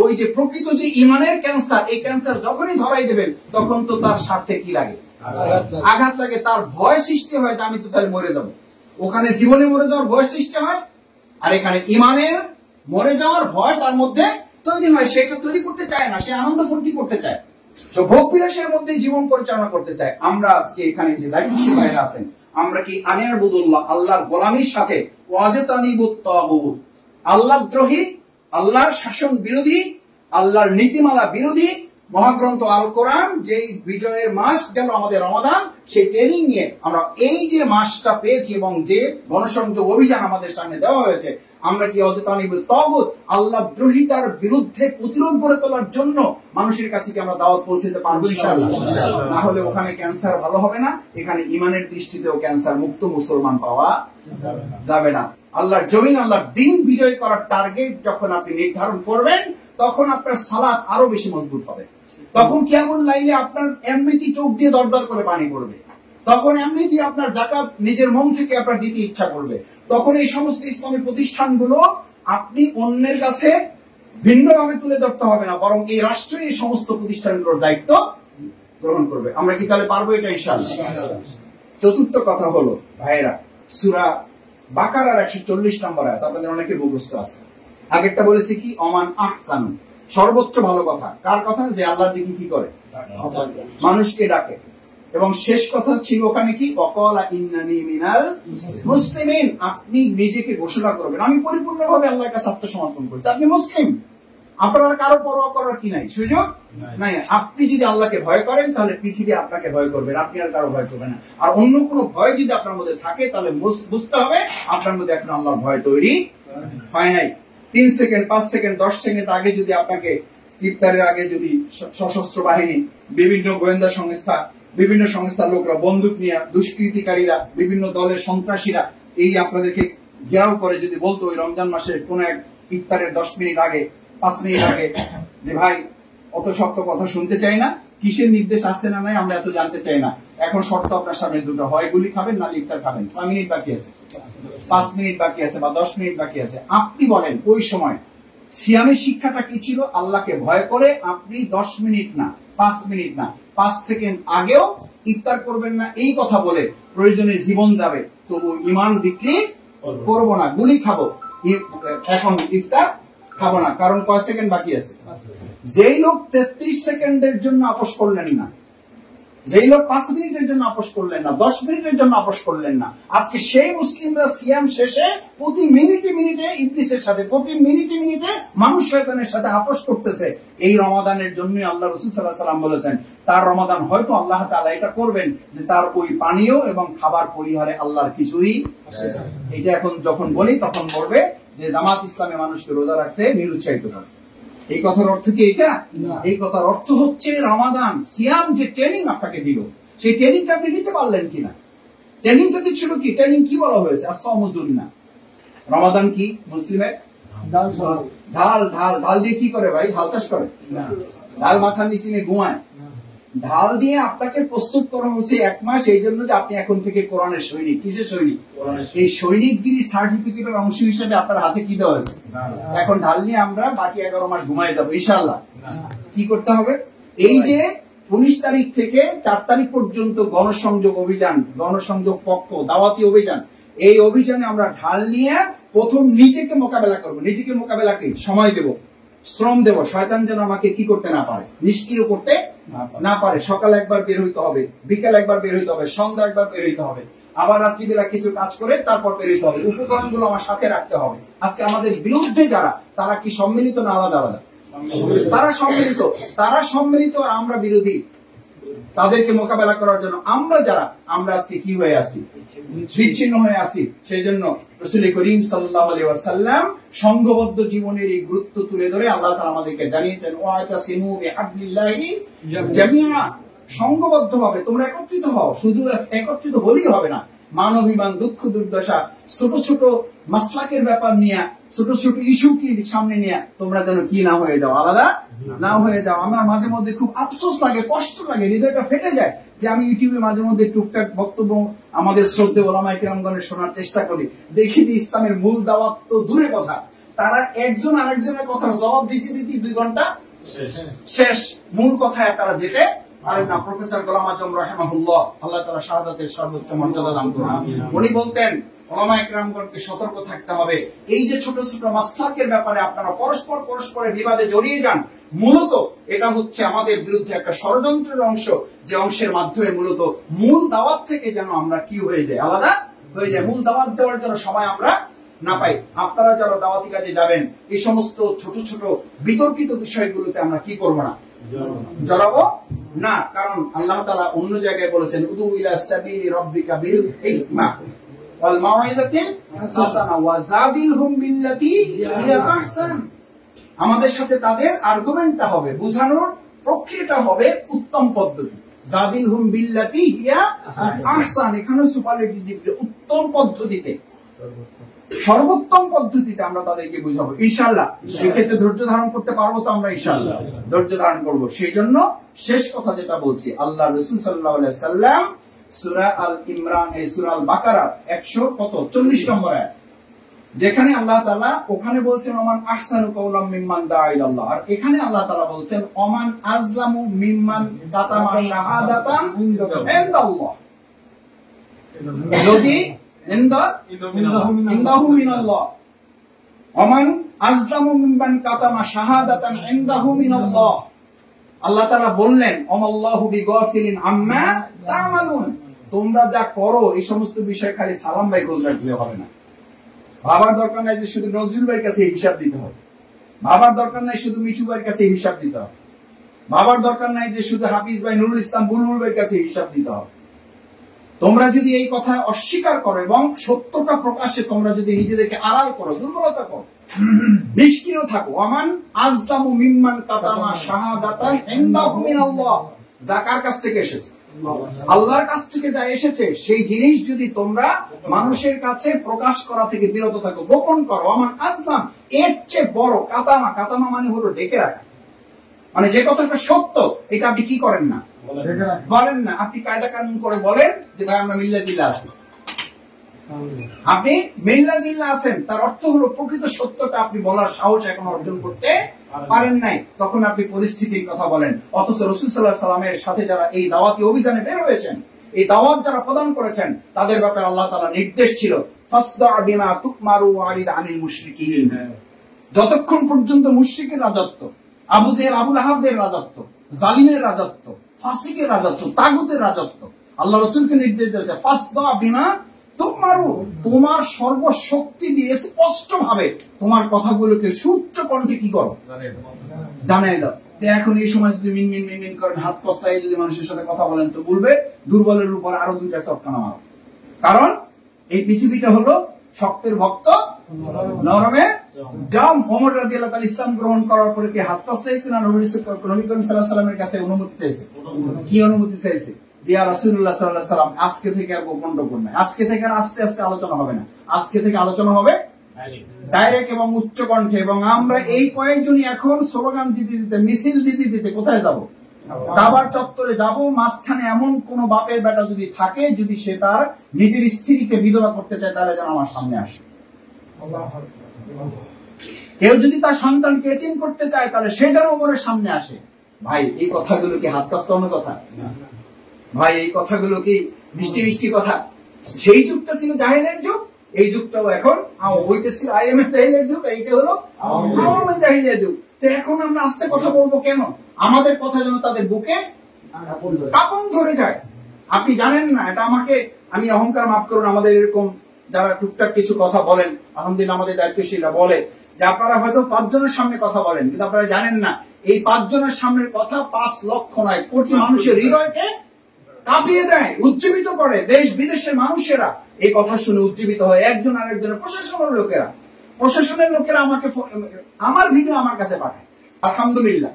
ওই যে প্রকৃত যে ইমানের ক্যান্সার, এই ক্যান্সার যখনই ধরাই দেবেন তখন তো তার স্বার্থে কি লাগে? আঘাত লাগে, তার ভয় সৃষ্টি হয় যে আমি তো তাহলে মরে যাব। ওখানে জীবনে মরে যাওয়ার ভয় সৃষ্টি হয়, আর এখানে ইমানের মরে যাওয়ার ভয় তার মধ্যে তৈরি হয়। সেটা তৈরি করতে চায় না, সে আনন্দ ফুর্তি করতে চায়, তো ভোগ বিলাসের মধ্যে জীবন পরিচালনা করতে চায়। আমরা আজকে এখানে যে দায়িত্বশীল ভাইরা আছেন, আমরা কি আনিয়াবুদুল্লাহ আল্লাহর গোলামির সাথে ওয়াজতানিবুত তাগুত, আল্লাহদ্রোহী, আল্লাহর শাসন বিরোধী, আল্লাহর নীতিমালা বিরোধী মহাগ্রন্থ আল কোরআন, যেই বিজয়ের মাস গেল আমাদের রমাদান, সেই ট্রেনিং নিয়ে আমরা এই যে মাসটা পেয়েছি এবং যে গণসংযোগ অভিযান আমাদের সামনে দেওয়া হয়েছে, আমরা কি ওয়াজতানিবুত তাগুত আল্লাহদ্রোহিতার বিরুদ্ধে প্রতিরোধ গড়ে তোলার জন্য মানুষের কাছে কি আমরা দাওয়াত পৌঁছাতে পারবো ইনশাআল্লাহ? না হলে ওখানে ক্যান্সার ভালো হবে না, এখানে ইমানের দৃষ্টিতেও ক্যান্সার মুক্ত মুসলমান পাওয়া যাবে না। আল্লাহর জমিন, আল্লাহর দিন বিজয় করার টার্গেট যখন আপনি নির্ধারণ করবেন তখন আপনার সালাত আরো বেশি মজবুত হবে। তখন কিয়ামুল লাইলে আপনার এমনিতেই চোখ দিয়ে দরদর করে পানি পড়বে, তখন এমনিতেই আপনার যাকাত নিজের মন থেকে আপনার দিতে ইচ্ছা করবে। তখন এই সমস্ত ইসলামী প্রতিষ্ঠানগুলো আপনি অন্যের কাছে ভিন্নভাবে তুলে ধরতে হবে না, বরং এই রাষ্ট্র এই সমস্ত প্রতিষ্ঠানগুলোর দায়িত্ব গ্রহণ করবে। আমরা কি তাহলে পারবো এটা ইনশাআল্লাহ? চতুর্থ কথা হলো ভাইরা, সূরা বাকারার 140 নম্বর আয়াত আপনাদের অনেকে মুখস্থ আছে। আগেরটা বলেছি কি? অমান আহসানু, সর্বোচ্চ ভালো কথা। কার কথা? যে আল্লাহর দিকে কি করে? মানুষকে ডাকে। এবং শেষ কথা ছিল ওখানে কি, ওয়াকালা ইন্নানি মিনাল মুসলিমিন। আপনি নিজেকে ঘোষণা করবেন আমি পরিপূর্ণভাবে আল্লাহর কাছে আত্মসমর্পণ করছি, আপনি মুসলিম, আপনার কারো পরোয়া করার কি নাই, সুযোগ নাই। আপনি যদি আল্লাহকে ভয় করেন তাহলে পৃথিবী আপনাকে ভয় করবেন, আপনি আর কারো ভয় করবেন না। আর অন্য কোনো ভয় যদি আপনার মধ্যে থাকে তাহলে বুঝতে হবে আপনার মধ্যে এখন আল্লাহর ভয় তৈরি হয় নাই। 3 সেকেন্ড 5 সেকেন্ড 10 সেকেন্ড আগে যদি আপনাকে ইফতারের আগে যদি সশস্ত্র বাহিনী, বিভিন্ন গোয়েন্দা সংস্থা, বিভিন্ন সংস্থার লোকরা বন্দুক নিয়ে, দুষ্কৃতিকারীরা, বিভিন্ন দলের সন্ত্রাসীরা এই আপনাদেরকে ঘেরাও করে যদি বলতো ওই রমজান মাসের কোন এক ইফতারের 10 মিনিট আগে 5 মিনিট আগে যে ভাই অত শক্ত কথা শুনতে চাই না, কিসের নির্দেশ আসছে না নাই আমরা এত জানতে চাই না, এখন শর্ত আপনার সামনে দুটো, হয় গুলি খাবেন না ইফতার খাবেন, 6 মিনিট বাকি আছে, 5 মিনিট বাকি আছে বা 10 মিনিট বাকি আছে। আপনি বলেন ওই সময় সিয়ামের শিক্ষাটা কি ছিল? আল্লাহকে ভয় করে আপনি 10 মিনিট না, 5 মিনিট না, 5 সেকেন্ড আগেও ইফতার করবেন না, এই কথা বলে প্রয়োজনে জীবন যাবে তবু ঈমান বিক্রি করব না, গুলি খাবো, এখন ইফতার খাবো না, কারণ কয় সেকেন্ড বাকি আছে। যেই লোক 33 সেকেন্ডের জন্য আপোষ করলেন না, যেই লোক 5 মিনিটের জন্য আপোষ করলেন না, 10 মিনিটের জন্য আপোষ করলেন না, আজকে সেই মুসলিমরা সিয়াম শেষে প্রতি মিনিটে মিনিটে ইবলিসের সাথে, প্রতি মিনিটে মিনিটে মানুষ শয়তানের সাথে আপোষ করতেছে। এই রমাদানের জন্য আল্লাহ রাসূল সাল্লাল্লাহু আলাইহি ওয়াসাল্লাম বলেছেন তার রমাদান হয়তো আল্লাহ তাআলা এটা করবেন যে তার ওই পানীয় এবং খাবার পরিহারে আল্লাহর কিছুই আসে না। এটা এখন যখন বলি তখন বলবে যে জামাত ইসলামে মানুষকে রোজা রাখতে নিরুৎসাহিত করে। এই কথার অর্থ কি এটা? এই কথার অর্থ হচ্ছে রমাদান সিয়াম যে ট্রেনিং আপনাকে দিল, সেই ট্রেনিংটা আপনি নিতে পারলেন কিনা। ট্রেনিংটাতে ছিল কি, ট্রেনিং কি বলা হয়েছে? আসসামু যুন্নাহ। রমাদান কি মুসলিমের ঢাল, ঢাল ঢাল দিয়ে কি করে ভাই? হাল চাষ করে না, ঢাল মাথার নিচে নিয়ে ঘুমায়। ঢাল দিয়ে আপনাকে প্রস্তুত করা হয়েছে 1 মাস, এই জন্য যে আপনি এখন থেকে কোরআনের সৈনিক। কিসের সৈনিক? এই সৈনিকগিরি সার্টিফিকেটের অংশ হিসেবে আপনার হাতে কি দেওয়া হয়েছে? এখন ঢাল নিয়ে আমরা বাকি 11 মাস ঘুমায় যাবো ইনশাআল্লাহ। কি করতে হবে? এই যে 19 তারিখ থেকে 4 তারিখ পর্যন্ত গণসংযোগ অভিযান, গণসংযোগ পক্ষ, দাওয়াতি অভিযান, এই অভিযানে আমরা ঢাল নিয়ে প্রথম নিজেকে মোকাবেলা করব। নিজেকে মোকাবেলাকে সময় দেব, শ্রম দেব, শয়তান যেন আমাকে কি করতে না পারে, নিষ্ক্রিয় করতে না পারে। সকালে একবার বের হইতে হবে, বিকেল একবার বের হইতে হবে, সন্ধ্যা একবার বের হইতে হবে, আবার রাত্রিবেলা কিছু কাজ করে তারপর বের হইতে হবে। উপকরণগুলো আমার সাথে রাখতে হবে। আজকে আমাদের বিরুদ্ধে যারা, তারা কি সম্মিলিত না আলাদা আলাদা? তারা সম্মিলিত, তারা সম্মিলিত আর আমরা বিরোধী। তাদেরকে মোকাবেলা করার জন্য আমরা যারা, আমরা আজকে কি হয়ে আছি? বিচ্ছিন্ন হয়ে আছি। সেই জন্য রাসূল করিম সাল্লাল্লাহু আলাইহি ওয়াসাল্লাম সংঘবদ্ধ জীবনের এই গুরুত্ব তুলে ধরে আল্লাহ তাআলা আমাদেরকে জানিয়ে দেন, ওয়াতাসিমু বিহাবলিল্লাহি জামিআ। সংঘবদ্ধভাবে তোমরা একত্রিত হও। শুধু একত্রিত হলেই হবে না, মানবিমান, দুঃখ দুর্দশা, ছোট ছোট মাসলাকের ব্যাপার নিয়ে, ছোট ছোট ইস্যু কি সামনে নিয়ে তোমরা যেন কি না হয়ে যাও, আলাদা না হয়ে যাও। আমার মাঝে মধ্যে খুব আফসোস লাগে, কষ্ট লাগে, হৃদয়টা ফেটে যায় যে আমি ইউটিউবে মাঝে মধ্যে টুকটাক বক্তব্য আমাদের শ্রদ্ধেয় ওলামায়ে কেরামগণের শোনার চেষ্টা করি। দেখি যে ইসলামের মূল দাওয়াত তো দূরে কথা, তারা একজন আরেকজনের কথার জবাব দিতে দিতে 2 ঘন্টা শেষ, মূল কথায় তারা যেতে পারে না। প্রফেসর গোলাম আজম রাহিমাহুল্লাহ, আল্লাহ তাআলা শাহাদাতের সর্বোচ্চ মর্যাদা দান করুন, উনি বলতেন ওলামায়ে কেরামগণকে সতর্ক থাকতে হবে। এই যে ছোট ছোট মাসলাকের ব্যাপারে আপনারা পরস্পরের বিবাদে জড়িয়ে যান, মূলত এটা হচ্ছে আমাদের বিরুদ্ধে একটা ষড়যন্ত্রের অংশ, যে অংশের মাধ্যমে মূলত মূল দাওয়াত থেকে যেন আমরা কি হয়ে যাই, আলাদা হয়ে যায়। মূল দাওয়াত দেওয়ার জন্য সময় আমরা না পাই। আপনারা যারা দাওয়াতি কাজে যাবেন, এই সমস্ত ছোট ছোট বিতর্কিত বিষয়গুলোতে আমরা কি করবো না, জড়াবো না। কারণ আল্লাহ তাআলা অন্য জায়গায় বলেছেন, উদু ইলা সাবিলি রাব্বিকা বিল হিকমা ওয়াল মাউইজাতিল হাসানা ওয়া জাবিলহুম বিল্লাতী হিয়া আহসান। আমাদের সাথে তাদের আর্গুমেন্টটা হবে, বুঝানোর প্রক্রিয়াটা হবে উত্তম পদ্ধতি। জাবিলহুম বিল্লাতী হিয়া আহসান, এখানে সুপারলেটিভ, উত্তম পদ্ধতিতে, সর্বোত্তম পদ্ধতিতে আমরা তাদেরকে বুঝাবো ইনশাআল্লাহ। সেক্ষেত্রে ধৈর্য ধারণ করতে পারবো তো আমরা ইনশাআল্লাহ, ধৈর্য ধারণ করবো। সেই জন্য শেষ কথা যেটা বলছি, আল্লাহ রাসূল সাল্লাল্লাহু আলাইহি সাল্লাম সূরা আল ইমরান, এই সূরা আল বাকারা 140 নম্বর আয়াত, যেখানে আল্লাহ তাআলা ওখানে বলছেন ওমান আহসানু কাওলাম মিম্মান দাআ ইলাল্লাহ, আর এখানে আল্লাহ তাআলা বলছেন ওমান আযলামু মিম্মান কাতামা শাহাদাতান ইনদাল্লাহ। যদি ইনদাহু মিনাল্লাহ, ওমান আযলামু মিম্মান কাতামা শাহাদাতান ইনদাহু মিনাল্লাহ। আল্লাহ তাআলা বললেন ওমাল্লাহু বিগাফিলিন আম্মা তা'মালুন, তোমরা যা করো এই সমস্ত বিষয় খালি সালাম ভাই খোঁজ রাখলে হবে না। ভাবার দরকার নাই যে শুধু নজরুল ভাইয়ের কাছে হিসাব দিতে হবে, ভাবার দরকার নাই শুধু মিঠু ভাইয়ের কাছে হিসাব দিতে হবে, ভাবার দরকার নাই যে শুধু হাফিজ ভাই, নুরুল ইসলাম, বুলবুল ভাইয়ের কাছে হিসাব দিতে হবে। তোমরা যদি এই কথা অস্বীকার করো এবং সত্যটা প্রকাশে তোমরা যদি নিজেদেরকে আড়াল করো, দুর্বলতা করো, নিষ্ক্রিয় থাকো, আমান আজলামু মিম্মান কাতামা শাহাদাতান ইনদাহু মিনাল্লাহ, যা কার কাছ থেকে এসেছে? আল্লাহর কাছ থেকে যা এসেছে সেই জিনিস যদি তোমরা মানুষের কাছে প্রকাশ করা থেকে বিরত থাকো, গোপন করো, আমান আজলাম, এর চেয়ে বড় কাতামা, কাতামা মানে হলো ঢেকে রাখা, মানে যে কথাটা সত্য এটা আপনি কি করেন না, বলেন না। আপনি কায়দা কানুন করে বলেন যে ভাই আমরা মিল্লা জিল্লা আছি, আপনি মিল্লা জিল্লা আছেন, তার অর্থ হলো প্রকৃত সত্যটা আপনি বলার সাহস এখন অর্জন করতে পারেন নাই, তখন আপনি পরিস্থিতির কথা বলেন। অথচ রাসূল সাল্লাল্লাহু আলাইহি ওয়াসাল্লামের সাথে যারা এই দাওয়াতি অভিযানে বের হয়েছেন, এই দাওয়াত যারা প্রদান করেছেন, তাদের ব্যাপারে আল্লাহ তাআলা নির্দেশ ছিল ফাসদা বিমা তুকমারু ওয়ারিদ আনিল মুশরিকিন, যতক্ষণ পর্যন্ত মুশরিকের রাজত্ব, আবু জেহেল আবু লাহাবদের রাজত্ব, জালিমের রাজত্ব, ফাসিকের রাজত্ব, তাগুতের রাজত্ব, আল্লাহ রাসূলকে নির্দেশ দিয়েছে ফাসদা বিমা তুকমারু, তোমার সর্বশক্তি দিয়ে স্পষ্ট ভাবে তোমার কথাগুলোকে সুউচ্চ কণ্ঠে কি করো, জানাই দাও। এখন এই সময় যদি মিনমিন মিনমিন করেন, হাত পস্তায় যদি মানুষের সাথে কথা বলেন, তো বলবে দুর্বলের উপর আরো দুইটা চটকানা মারো। কারণ এই পৃথিবীটা হলো শক্তের ভক্ত নরমে জাম। ওমর রাদিয়াল্লাহু তাআলা ইসলাম গ্রহণ করার পরে কি হাত পস্তাইছে না নবী করিম সাল্লাল্লাহু আলাইহি ওয়াসাল্লামের কাছে অনুমতি চাইছে? কি অনুমতি চাইছে? যে ইয়া রাসূলুল্লাহ সাল্লাল্লাহু আলাইহি ওয়াসাল্লাম আজকে থেকে আর গোপন টোপন নাই, আজকে থেকে আর আস্তে আস্তে আলোচনা হবে না, আজকে থেকে আলোচনা হবে ডাইরেক্ট এবং উচ্চ কণ্ঠে। এবং আমরা এই কয়েকজনই এখন স্লোগান দিতে দিতে, মিছিল দিতে দিতে কোথায় যাব? কাবার চত্বরে যাব। মাঝখানে এমন কোন বাপের বেটা যদি থাকে, যদি সে তার নিজের স্ত্রীকে বিধবা করতে চায়, তাহলে যেন আমার সামনে আসে। কেউ যদি তার সন্তানকে এতিম করতে চায়, তাহলে সে যেন ওমরের সামনে আসে। ভাই এই কথাগুলো কি হাত কাস্তানো কথা? ভাই এই কথাগুলো কি মিষ্টি মিষ্টি কথা? সেই যুগটা ছিল জাহেলের যুগ, এই যুগটাও এখন ওইটা ছিল আইএমএ জাহিলের যুগ, এইটা হলো আওয়ামী জাহিলের যুগ। তো এখন আমরা আস্তে কথা বলবো কেন? আমাদের কথা যেন তাদের বুকে কাঁপন ধরে যায়। আপনি জানেন না, এটা আমাকে, আমি অহংকার মাফ করুন, আমাদের এরকম যারা টুকটাক কিছু কথা বলেন, আলহামদুলিল্লাহ আমাদের দায়িত্বশীলরা বলে যে আপনারা হয়তো 5 জনের সামনে কথা বলেন, কিন্তু আপনারা জানেন না এই 5 জনের সামনের কথা 5 লক্ষ নয় কোটি মানুষের হৃদয়কে কাঁপিয়ে দেয়, উজ্জীবিত করে। দেশ বিদেশের মানুষেরা এই কথা শুনে উজ্জীবিত হয়, একজন আরেকজনের, প্রশাসনের লোকেরা আমাকে আমার ভিডিও আমার কাছে পাঠায়। আলহামদুলিল্লাহ,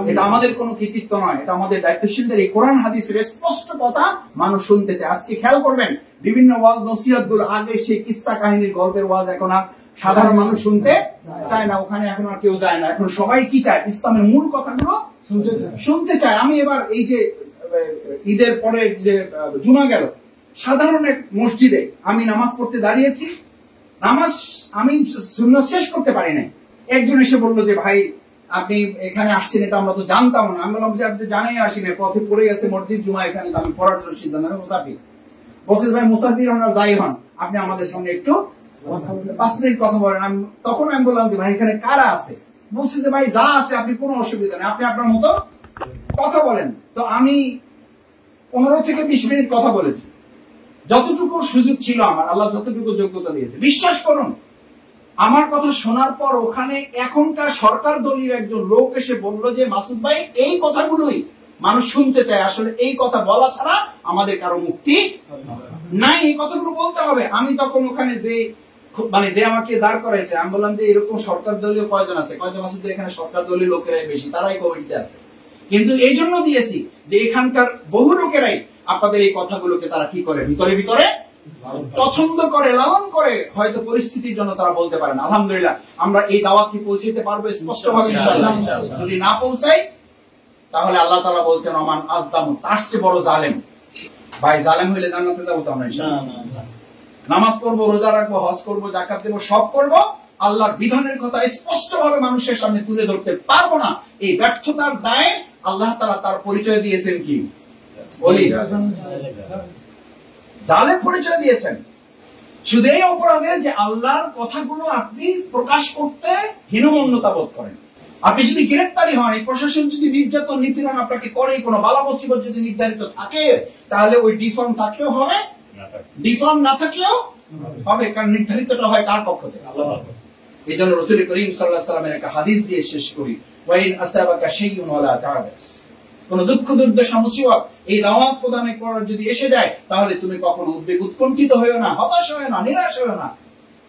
এটা আমাদের কোনো কৃতিত্ব নয়, এটা আমাদের দায়িত্বশীলদের। এই কোরআন হাদিসের স্পষ্ট কথা মানুষ শুনতে চায়। আজকে খেয়াল করবেন, বিভিন্ন ওয়াজ নসিহত গুলো, আগে সেই কিস্সা কাহিনীর গল্পের ওয়াজ এখন আর সাধারণ মানুষ শুনতে চায় না, ওখানে এখন আর কেউ যায় না। এখন সবাই কি চায়? ইসলামের মূল কথাগুলো শুনতে চায়। আমি এবার এই যে ঈদের পরে যে জুমা গেল, সাধারণ এক মসজিদে আমি নামাজ পড়তে দাঁড়িয়েছি, নামাজ আমি সুন্নাত শেষ করতে পারি নাই। একজন এসে বললো যে ভাই আপনি এখানে আসছেন, এটা আমরা তো জানতাম না। আমি বললাম যে আপনি জানাই আসি না, পথে পড়ে গেছে মসজিদ জুমা, এখানে আমি পড়ার জন্য সিদ্ধান্ত নেব। মুসাফির বলছে ভাই মুসাফির হন আর যাই হন, আপনি আমাদের সামনে একটু 5 মিনিট কথা বলেন। তখন আমি বললাম যে ভাই এখানে কারা আছে? বলছে যে ভাই যা আছে, আপনি কোনো অসুবিধা নেই, আপনি আপনার মতো কথা বলেন। তো আমি 15 থেকে 20 মিনিট কথা বলেছি, যতটুকু সুযোগ ছিল আমার, আল্লাহ যতটুকু যোগ্যতা দিয়েছে। বিশ্বাস করুন, আমার কথা শোনার পর ওখানে এখনকার সরকার দলীয় একজন লোক এসে বলল যে মাসুদ ভাই এই কথাগুলোই মানুষ শুনতে চায়, আসলে এই কথা বলা ছাড়া আমাদের কারো মুক্তি নাই, এই কথাগুলো বলতে হবে। আমি তখন ওখানে যে আমাকে দাঁড় করাইছে, আমি বললাম যে এরকম সরকার দলীয় কয়জন আছে? কয়জন? মাসুদ ভাই এখানে সরকার দলীয় লোকেরাই বেশি, তারাই কমিটিতে আছে। কিন্তু এই জন্য দিয়েছি যে এখানকার বহু লোকেরাই আপনাদের এই কথাগুলোকে তারা কি করে, ভিতরে ভিতরে পছন্দ করে, লালন করে। হয়তো পরিস্থিতির জন্য তারা বলতে পারে না। আলহামদুলিল্লাহ আমরা এই দাওয়াত কি পৌঁছাতে পারবো স্পষ্টভাবে ইনশাআল্লাহ। যদি না পৌঁছাই তাহলে আল্লাহ তাআলা বলছেন আমান আজদামু, তার চেয়ে বড় জালেম। ভাই জালেম হইলে জান্নাতে যাবো তো আমরা ইনশাআল্লাহ। নামাজ পড়বো, রোজা রাখবো, হজ করবো, যাকাত দেবো, সব করবো, আল্লাহর বিধানের কথা স্পষ্টভাবে মানুষের সামনে তুলে ধরতে পারবো না। এই ব্যর্থতার দায়ে আল্লাহ তাআলা তার পরিচয় দিয়েছেন কি? বলি জালেম পরিচয় দিয়েছেন। শুধু এই অপরাধে যে আল্লাহর কথাগুলো আপনি প্রকাশ করতে হীনমন্যতা বোধ করেন, আপনি যদি গ্রেফতারি হন, এই প্রশাসন যদি নির্যাতন নিপীড়ন আপনাকে করে, কোনো বালা মুসিবত যদি নির্ধারিত থাকে, তাহলে ওই ডিফর্ম থাকলেও হবে, ডিফর্ম না থাকলেও হবে, কারণ নির্ধারিতটা হয় কার পক্ষ থেকে? এই জন্য রাসূল করিম সাল্লাল্লাহু আলাইহি ওয়াসাল্লামের একটা হাদিস দিয়ে শেষ করি, ওয়াইন আসাবাকা শাইউন ওয়ালা তা'জাস, কোন দুঃখ দুর্দশা মুসিবত এই দাওয়াত প্রদানের পর যদি এসে যায়, তাহলে তুমি কখনো উদ্বেগ উৎকণ্ঠিত হয়ো না, হতাশ হয়ো না, নিরাশ হয়ো না।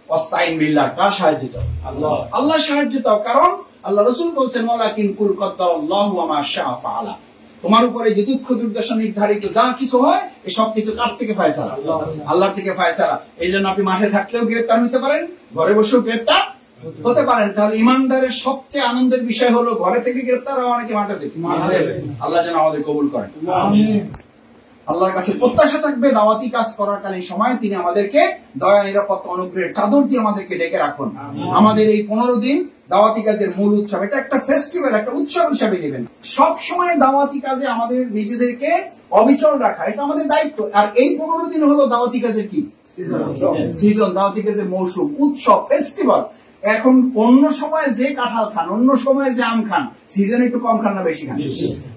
ওয়াস্তাইন বিল্লাহ, কার সাহায্য চাও? আল্লাহ, আল্লাহর সাহায্য চাও। কারণ আল্লাহ রাসূল বলেছেন, ওয়ালাকিন কুল কাদ্দারাল্লাহু ওয়া মা শাআ ফাআলা, তোমার উপরে যে দুঃখ দুর্দশা নির্ধারিত যা কিছু হয়, এই সব কিছু কার থেকে ফয়সালা? আল্লাহর থেকে ফয়সালা। এই জন্য আপনি মাঠে থাকলেও গ্রেফতার হতে পারেন, ঘরে বসেও গ্রেফতার হতে পারেন। তাহলে ইমানদারের সবচেয়ে আনন্দের বিষয় হলো ঘরে থেকে গ্রেফতার হওয়া নাকি মাঠে থেকে? আল্লাহ যেন আমাদের কবুল করেন। আল্লাহর কাছে প্রত্যাশা থাকবে দাওয়াতি কাজ করাকালীন সময় তিনি আমাদেরকে দয়া, নিরাপত্তা, অনুগ্রহের চাদর দিয়ে আমাদেরকে ডেকে রাখুন। আমাদের এই 15 দিন দাওয়াতি কাজের মূল উৎসব, এটা একটা ফেস্টিভ্যাল, একটা উৎসব হিসাবে নেবেন। সব সময় দাওয়াতি কাজে আমাদের নিজেদেরকে অবিচল রাখা, এটা আমাদের দায়িত্ব। আর এই 15 দিন হলো দাওয়াতি কাজের কি সিজন, দাওয়াতি কাজের মৌসুম, উৎসব, ফেস্টিভ্যাল। এখন অন্য সময় যে কাঁঠাল খান, অন্য সময় যে আম খান, সিজনে একটু কম খান না বেশি খান?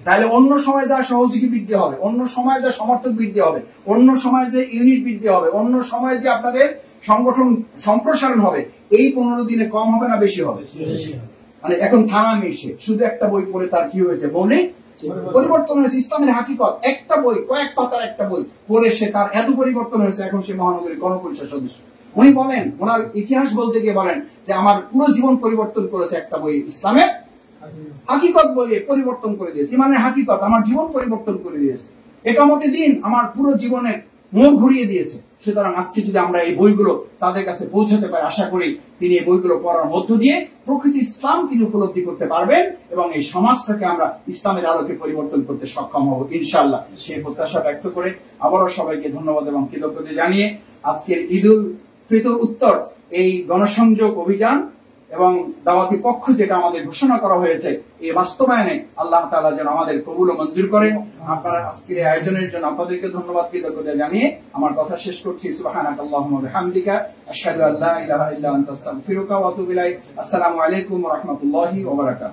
তাহলে অন্য সময় যা সহযোগী বৃদ্ধি হবে, অন্য সময় যা সমর্থক বৃদ্ধি হবে, অন্য সময় যে ইউনিট বৃদ্ধি হবে, অন্য সময় যে আপনাদের সংগঠন সম্প্রসারণ হবে, এই 15 দিনে কম হবে না বেশি হবে? মানে এখন থানা মিশে শুধু একটা বই পড়ে তার কি হয়েছে? মৌলিক পরিবর্তন হয়েছে। ইসলামের হাকিকত, একটা বই, কয়েক পাতার একটা বই পড়ে সে তার এত পরিবর্তন হয়েছে। এখন সে মহানগরী গণপরিষদ সদস্য। উনি বলেন, ওনার ইতিহাস বলতে গিয়ে বলেন যে আমার পুরো জীবন পরিবর্তন করেছে একটা বই, ইসলামের হাকিকত বইয়ে পরিবর্তন করে দিয়েছে। ইমানের হাকিকত আমার জীবন পরিবর্তন করে দিয়েছে। একামতে দিন আমার পুরো জীবনের মোড় ঘুরিয়ে দিয়েছে। সুতরাং আজকে যদি আমরা এই বইগুলো তাদের কাছে পৌঁছাতে পারি, আশা করি তিনি এই বইগুলো পড়ার মধ্য দিয়ে প্রকৃত ইসলাম তিনি উপলব্ধি করতে পারবেন এবং এই সমাজটাকে আমরা ইসলামের আলোকে পরিবর্তন করতে সক্ষম হব ইনশাআল্লাহ। সেই প্রত্যাশা ব্যক্ত করে আবারও সবাইকে ধন্যবাদ এবং কৃতজ্ঞতা জানিয়ে আজকের ঈদুল ফিতর উত্তর এই গণসংযোগ অভিযান এবং দাওয়াতি পক্ষ যেটা আমাদের ঘোষণা করা হয়েছে, এই বাস্তবায়নে আল্লাহ তাআলা যেন আমাদের কবুল ও মঞ্জুর করেন। আপনারা আজকের এই আয়োজনের জন্য আপনাদেরকে ধন্যবাদ কৃতজ্ঞতা জানিয়ে আমার কথা শেষ করছি। সুবহানাকাল্লাহুম্মা ওয়া বিহামদিকা আশহাদু আল্লা ইলাহা ইল্লা আনতা আস্তাগফিরুকা ওয়া আতুবু ইলাইক। আসসালামু আলাইকুম ওয়া রাহমাতুল্লাহি ওয়া বারাকাতুহু।